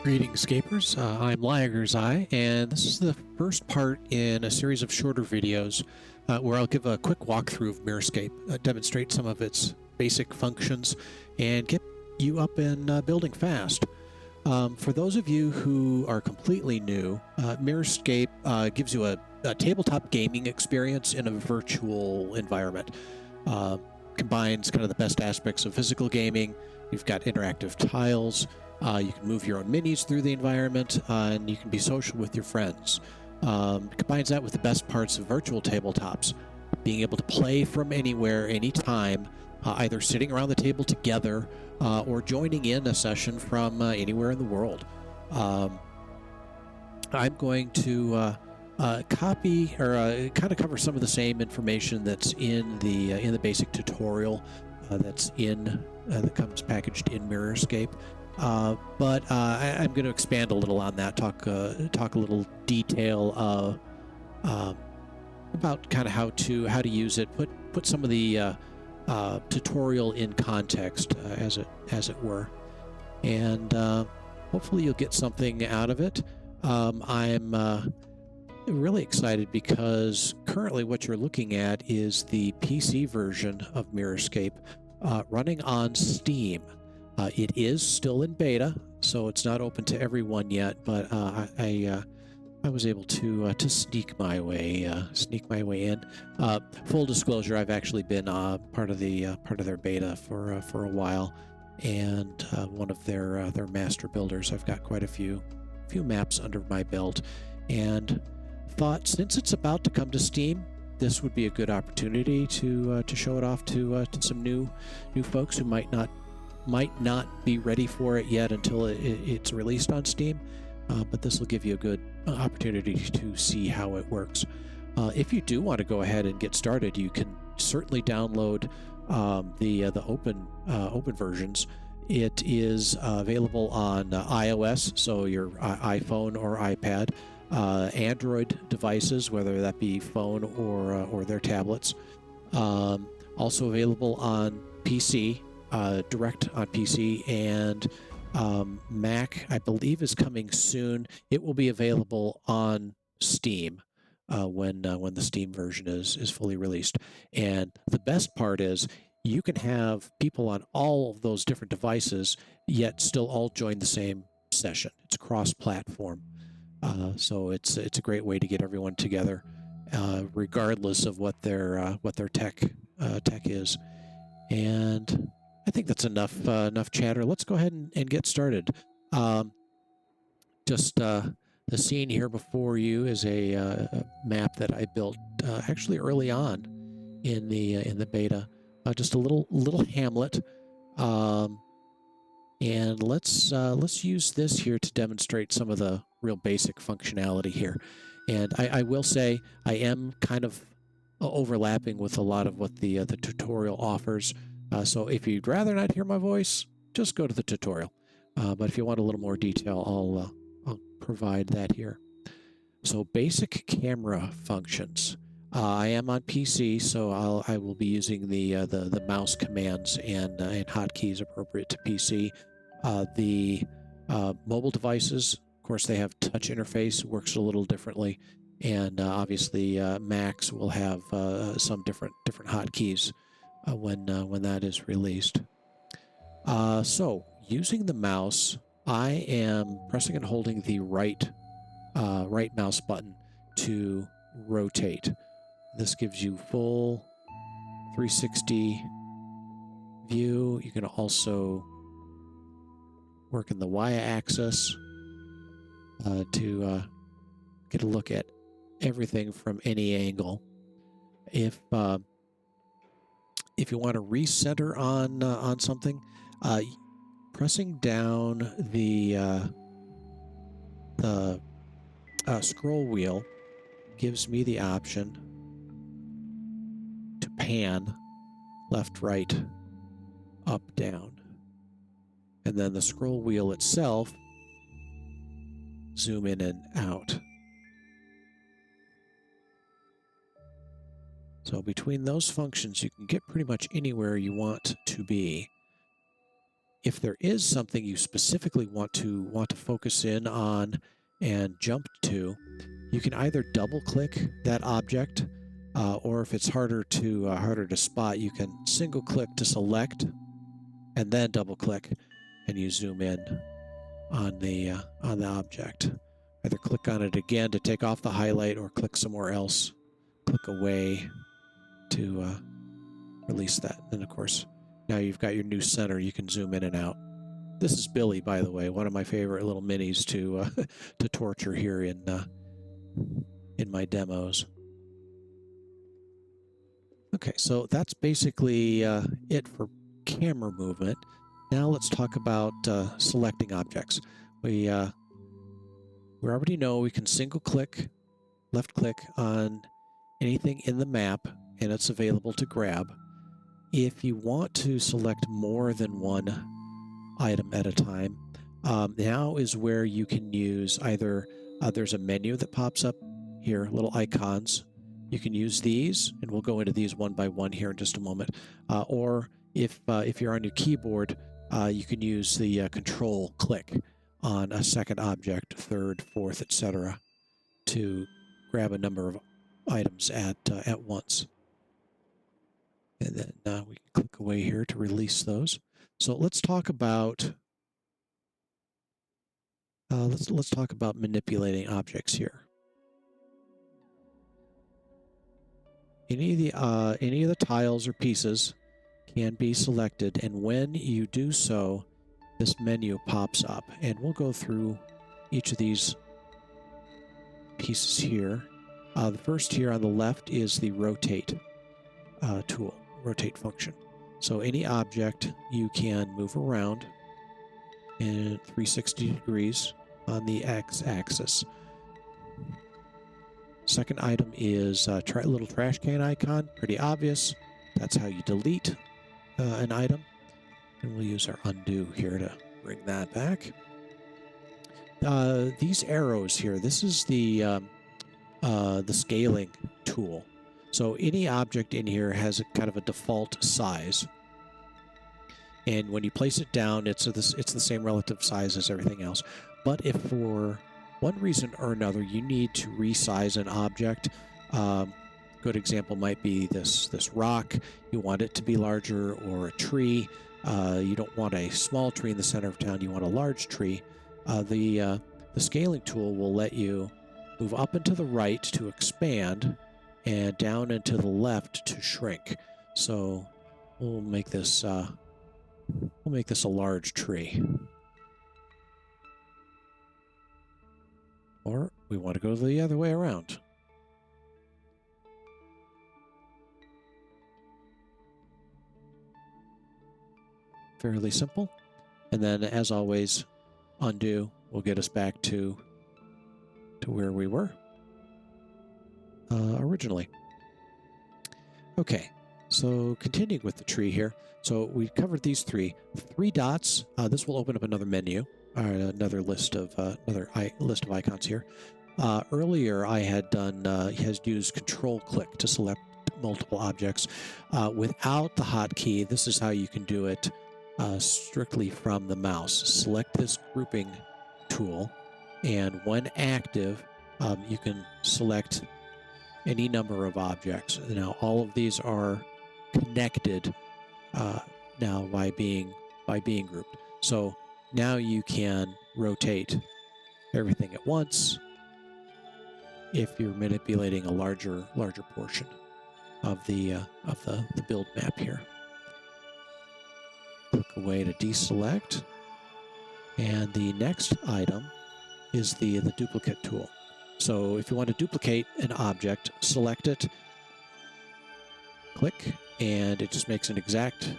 Greetings, Scapers. I'm Liger's Eye, and this is the first part in a series of shorter videos where I'll give a quick walkthrough of Mirrorscape, demonstrate some of its basic functions, and get you up and building fast. For those of you who are completely new, Mirrorscape gives you a tabletop gaming experience in a virtual environment. Combines kind of the best aspects of physical gaming. You've got interactive tiles. You can move your own minis through the environment, and you can be social with your friends. Combines that with the best parts of virtual tabletops, being able to play from anywhere, anytime, either sitting around the table together or joining in a session from anywhere in the world. I'm going to copy or kind of cover some of the same information that's in the basic tutorial that comes packaged in Mirrorscape. But I'm going to expand a little on that, talk a little detail about kind of how to use it, put some of the tutorial in context, as it were, and hopefully you'll get something out of it. I'm really excited because currently what you're looking at is the PC version of Mirrorscape running on Steam. It is still in beta, so it's not open to everyone yet. But I was able to sneak my way in. Full disclosure: I've actually been part of their beta for a while, and one of their master builders. I've got quite a few maps under my belt, and thought since it's about to come to Steam, this would be a good opportunity to show it off to some new folks who might not be ready for it yet until it's released on Steam, but this will give you a good opportunity to see how it works. If you do want to go ahead and get started, you can certainly download the open versions. It is available on iOS, so your iPhone or iPad, Android devices, whether that be phone or their tablets. Also available on PC. Direct on PC, and Mac, I believe, is coming soon. It will be available on Steam when the Steam version is fully released. And the best part is you can have people on all of those different devices, yet still all join the same session. It's cross-platform, so it's a great way to get everyone together, regardless of what their tech is. And I think that's enough chatter. Let's go ahead and get started. Just the scene here before you is a map that I built actually early on in the beta. Just a little hamlet, and let's use this here to demonstrate some of the real basic functionality here. And I will say I am kind of overlapping with a lot of what the tutorial offers. So if you'd rather not hear my voice, just go to the tutorial. But if you want a little more detail, I'll provide that here. So basic camera functions. I am on PC, so I will be using the mouse commands and hotkeys appropriate to PC. The mobile devices, of course, they have touch interface, works a little differently, and obviously Macs will have some different hotkeys when that is released. So using the mouse, I am pressing and holding the right mouse button to rotate. This gives you full 360 view. You can also work in the y-axis to get a look at everything from any angle. If you want to recenter on something, pressing down the scroll wheel gives me the option to pan left, right, up, down, and then the scroll wheel itself zoom in and out. So between those functions, you can get pretty much anywhere you want to be if there is something you specifically want to focus in on and jump to, you can either double click that object, or if it's harder to spot, you can single click to select and then double click, and you zoom in on the object. Either click on it again to take off the highlight, or click somewhere else. Click away to release that. And of course, now you've got your new center. You can zoom in and out. This is Billy, by the way, one of my favorite little minis to to torture here in my demos. Okay, so that's basically it for camera movement. Now let's talk about selecting objects. We already know we can single click, left click on anything in the map, and it's available to grab. If you want to select more than one item at a time, now is where you can use either, there's a menu that pops up here, little icons. You can use these, and we'll go into these one by one here in just a moment. Or if you're on your keyboard, you can use the control click on a second object, third, fourth, etc., to grab a number of items at once. And then we can click away here to release those. So let's talk about let's talk about manipulating objects here. Any of the tiles or pieces can be selected, and when you do so, this menu pops up, and we'll go through each of these pieces here. The first here on the left is the rotate tool, rotate function. So any object you can move around in 360 degrees on the x-axis. Second item is a little trash can icon, pretty obvious. That's how you delete an item. And we'll use our undo here to bring that back. These arrows here, this is the scaling tool. So any object in here has a kind of a default size. And when you place it down, it's the same relative size as everything else. But if for one reason or another you need to resize an object, good example might be this rock. You want it to be larger, or a tree. You don't want a small tree in the center of town. You want a large tree. The scaling tool will let you move up and to the right to expand, and down and to the left to shrink. So we'll make this a large tree. Or we want to go the other way around. Fairly simple. And then, as always, undo will get us back to where we were originally. Okay, so continuing with the tree here. So we covered these three dots. This will open up another menu, or another list of icons here. Earlier, I had used Control click to select multiple objects without the hotkey. This is how you can do it strictly from the mouse. Select this grouping tool, and when active, you can select any number of objects. Now, all of these are connected now by being grouped. So now you can rotate everything at once if you're manipulating a larger portion of the build map here. Click away to deselect, and the next item is the duplicate tool. So if you want to duplicate an object, select it, click, and it just makes an exact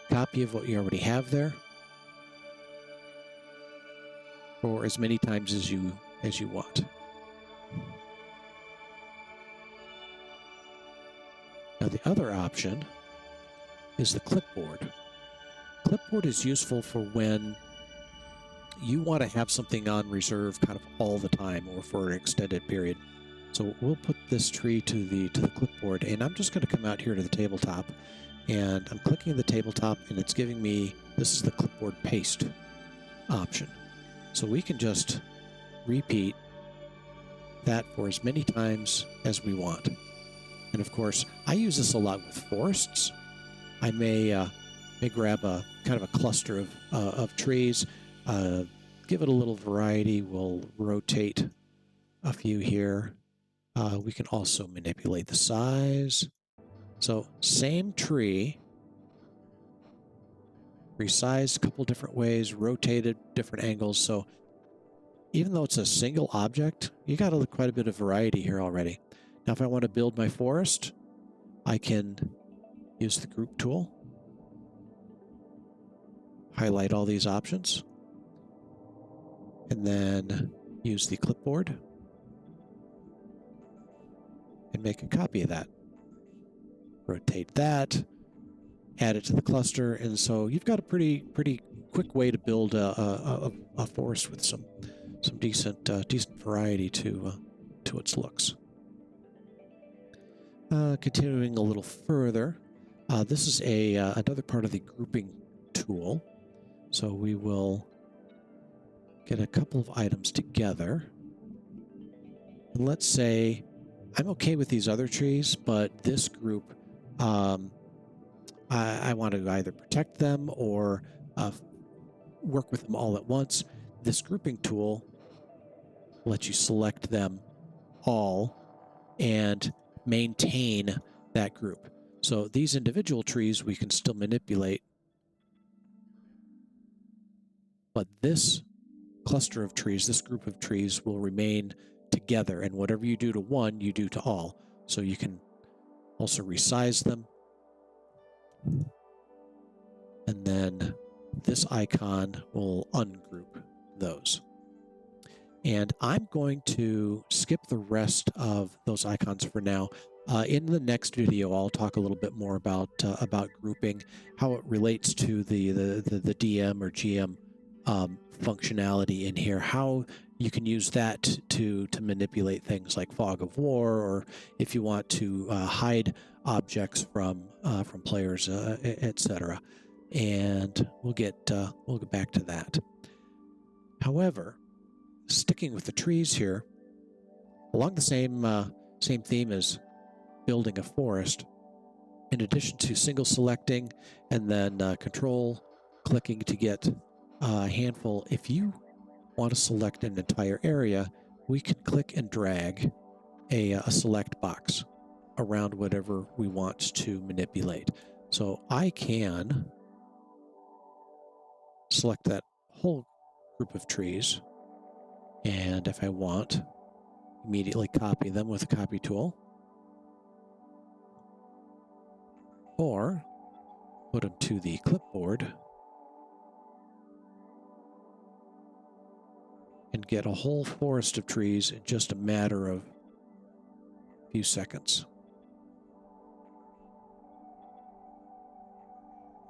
copy of what you already have there, for as many times as you want. Now the other option is the clipboard. Clipboard is useful for when you want to have something on reserve kind of all the time, or for an extended period. So we'll put this tree to the clipboard, and I'm just going to come out here to the tabletop, and I'm clicking the tabletop, and it's giving me, this is the clipboard paste option. So we can just repeat that for as many times as we want. And of course, I use this a lot with forests. I may grab a kind of a cluster of trees, give it a little variety. We'll rotate a few here. We can also manipulate the size. So same tree, resized a couple different ways, rotated different angles. So even though it's a single object, you got quite a bit of variety here already. Now, if I want to build my forest, I can use the group tool, highlight all these options, and then use the clipboard and make a copy of that. Rotate that, add it to the cluster, and so you've got a pretty quick way to build a forest with some decent variety to its looks. Continuing a little further, this is another part of the grouping tool. So we will get a couple of items together. And let's say I'm okay with these other trees, but this group, I want to either protect them or work with them all at once. This grouping tool lets you select them all and maintain that group. So these individual trees we can still manipulate, but this cluster of trees, this group of trees, will remain together, and whatever you do to one, you do to all. So you can also resize them. And then this icon will ungroup those. And I'm going to skip the rest of those icons for now. In the next video, I'll talk a little bit more about grouping, how it relates to the DM or GM functionality in here, how you can use that to manipulate things like fog of war, or if you want to hide objects from players, etc. And we'll get back to that. However, sticking with the trees here, along the same theme as building a forest, in addition to single selecting and then control clicking to get a handful, if you want to select an entire area, we can click and drag a select box around whatever we want to manipulate. So I can select that whole group of trees, and if I want, immediately copy them with a copy tool, or put them to the clipboard and get a whole forest of trees in just a matter of a few seconds.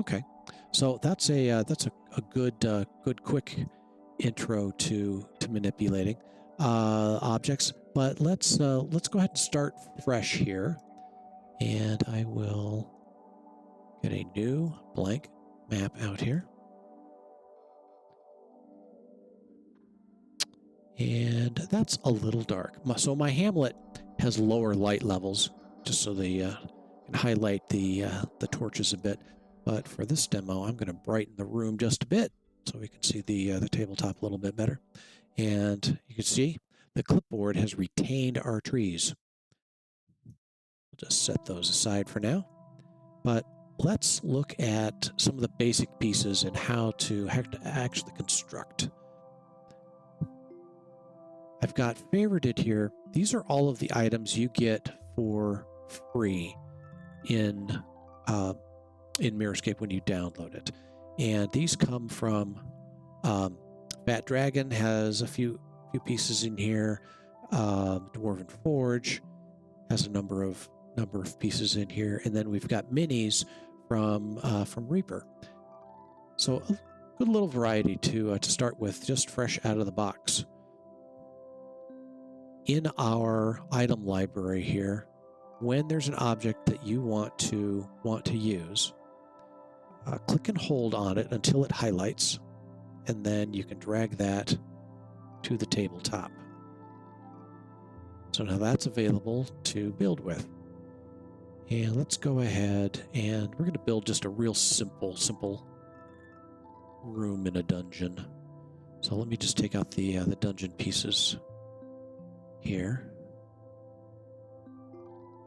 Okay, so that's a good quick intro to manipulating objects. But let's go ahead and start fresh here, and I will get a new blank map out here. And that's a little dark. So my Hamlet has lower light levels, just so they can highlight the torches a bit. But for this demo, I'm going to brighten the room just a bit so we can see the tabletop a little bit better. And you can see the clipboard has retained our trees. We'll just set those aside for now. But let's look at some of the basic pieces and how to actually construct. I've got favorited here. These are all of the items you get for free in Mirrorscape when you download it. And these come from Fat Dragon has a few pieces in here. Dwarven Forge has a number of pieces in here, and then we've got minis from Reaper. So a good little variety to start with, just fresh out of the box. In our item library here, when there's an object that you want to use, click and hold on it until it highlights, and then you can drag that to the tabletop. So now that's available to build with. And let's go ahead and we're going to build just a real simple room in a dungeon. So let me just take out the dungeon pieces here.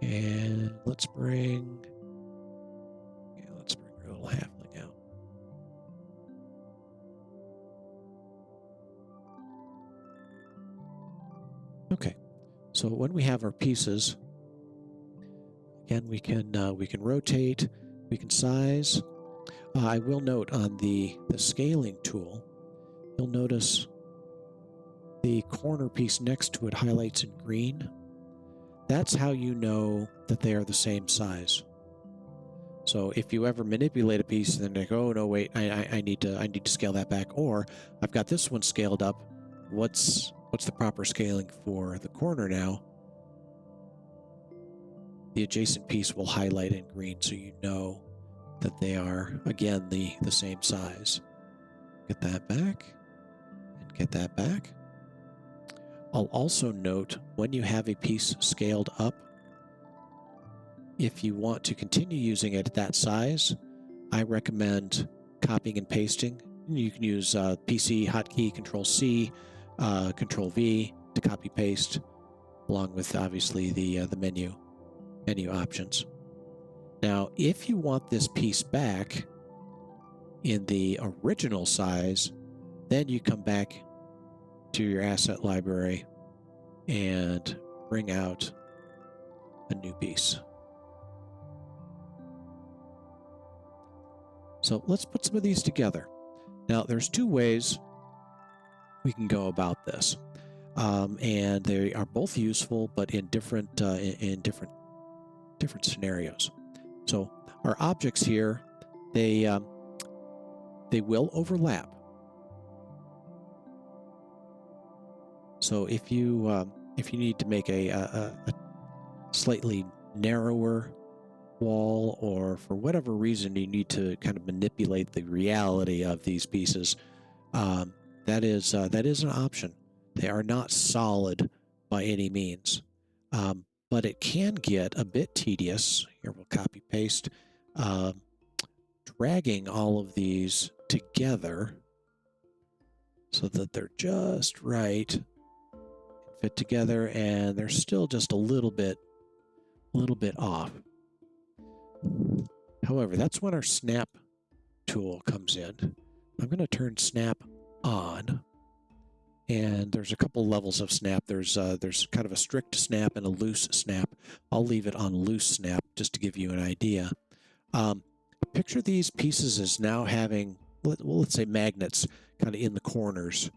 And let's bring our little halfling out. Okay, so when we have our pieces, again we can rotate, we can size. I will note on the scaling tool, you'll notice the corner piece next to it highlights in green. That's how you know that they are the same size. So if you ever manipulate a piece and then go, oh no, wait, I need to scale that back, or I've got this one scaled up. What's the proper scaling for the corner now? The adjacent piece will highlight in green, so you know that they are again the same size. Get that back and get that back. I'll also note when you have a piece scaled up, if you want to continue using it at that size, I recommend copying and pasting. You can use PC hotkey Control-C, Control-V to copy paste, along with obviously the menu options. Now, if you want this piece back in the original size, then you come back to your asset library and bring out a new piece. So let's put some of these together. Now, there's two ways we can go about this, and they are both useful, but in different scenarios. So our objects here, they will overlap. So if you need to make a slightly narrower wall, or for whatever reason you need to kind of manipulate the reality of these pieces, that is an option. They are not solid by any means, but it can get a bit tedious. Here we'll copy paste, dragging all of these together so that they're just right, fit together, and they're still just a little bit off. However, that's when our snap tool comes in. I'm going to turn snap on, and there's a couple levels of snap. There's kind of a strict snap and a loose snap. I'll leave it on loose snap just to give you an idea. Picture these pieces as now having, let's say, magnets kind of in the corners,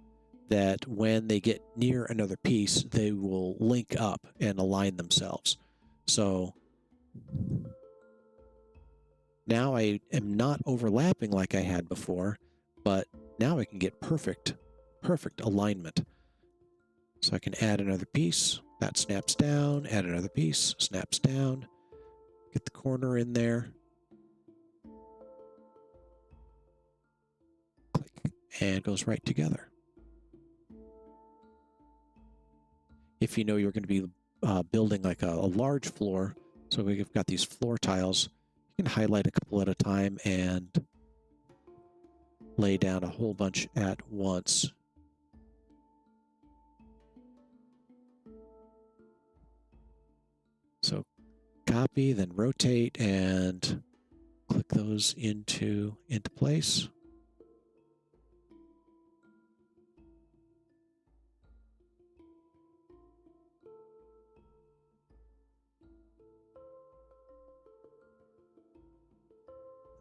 that when they get near another piece, they will link up and align themselves. So now I am not overlapping like I had before, but now I can get perfect alignment. So I can add another piece, that snaps down, add another piece, snaps down, get the corner in there, click, and it goes right together. If you know you're going to be building like a large floor, so we've got these floor tiles, you can highlight a couple at a time and lay down a whole bunch at once. So copy, then rotate, and click those into place.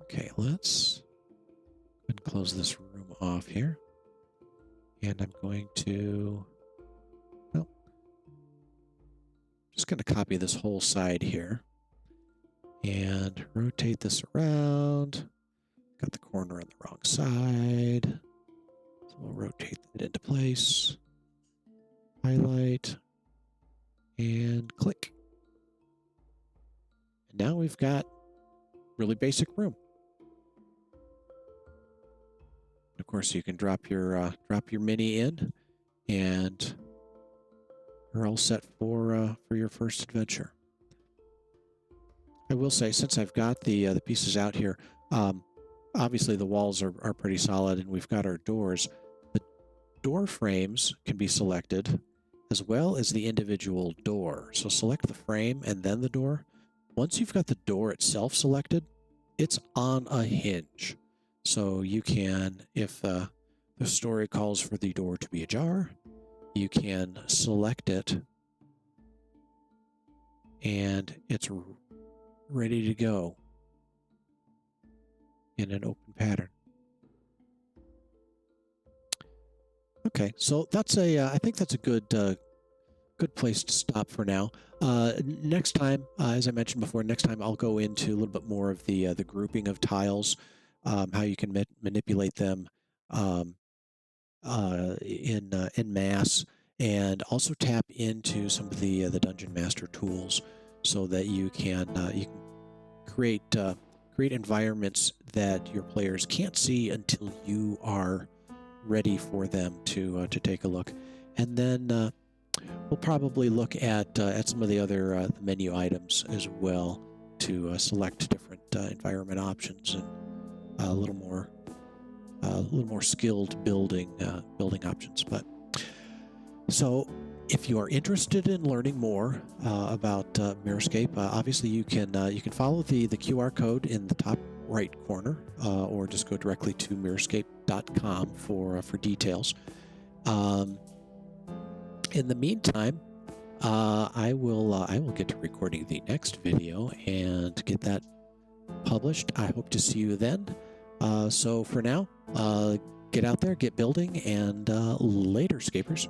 Okay, let's close this room off here. And I'm going to, well, just going to copy this whole side here and rotate this around. Got the corner on the wrong side. So we'll rotate that into place. Highlight and click. And now we've got really basic room. Of course, you can drop your mini in, and you're all set for your first adventure. I will say, since I've got the pieces out here, obviously the walls are pretty solid, and we've got our doors. The door frames can be selected, as well as the individual door. So select the frame and then the door. Once you've got the door itself selected, it's on a hinge. So you can, if the story calls for the door to be ajar, you can select it, and it's ready to go in an open pattern. Okay, so that's I think that's a good place to stop for now. Next time, as I mentioned before, next time I'll go into a little bit more of the grouping of tiles, how you can manipulate them in mass, and also tap into some of the Dungeon Master tools, so that you can create environments that your players can't see until you are ready for them to take a look. And then we'll probably look at some of the other menu items as well, to select different environment options, and a little more skilled building options. But so, if you are interested in learning more about Mirrorscape, obviously you can follow the QR code in the top right corner, or just go directly to mirrorscape.com for details. In the meantime, I will get to recording the next video and get that published. I hope to see you then. So for now, get out there, get building, and later, Scapers.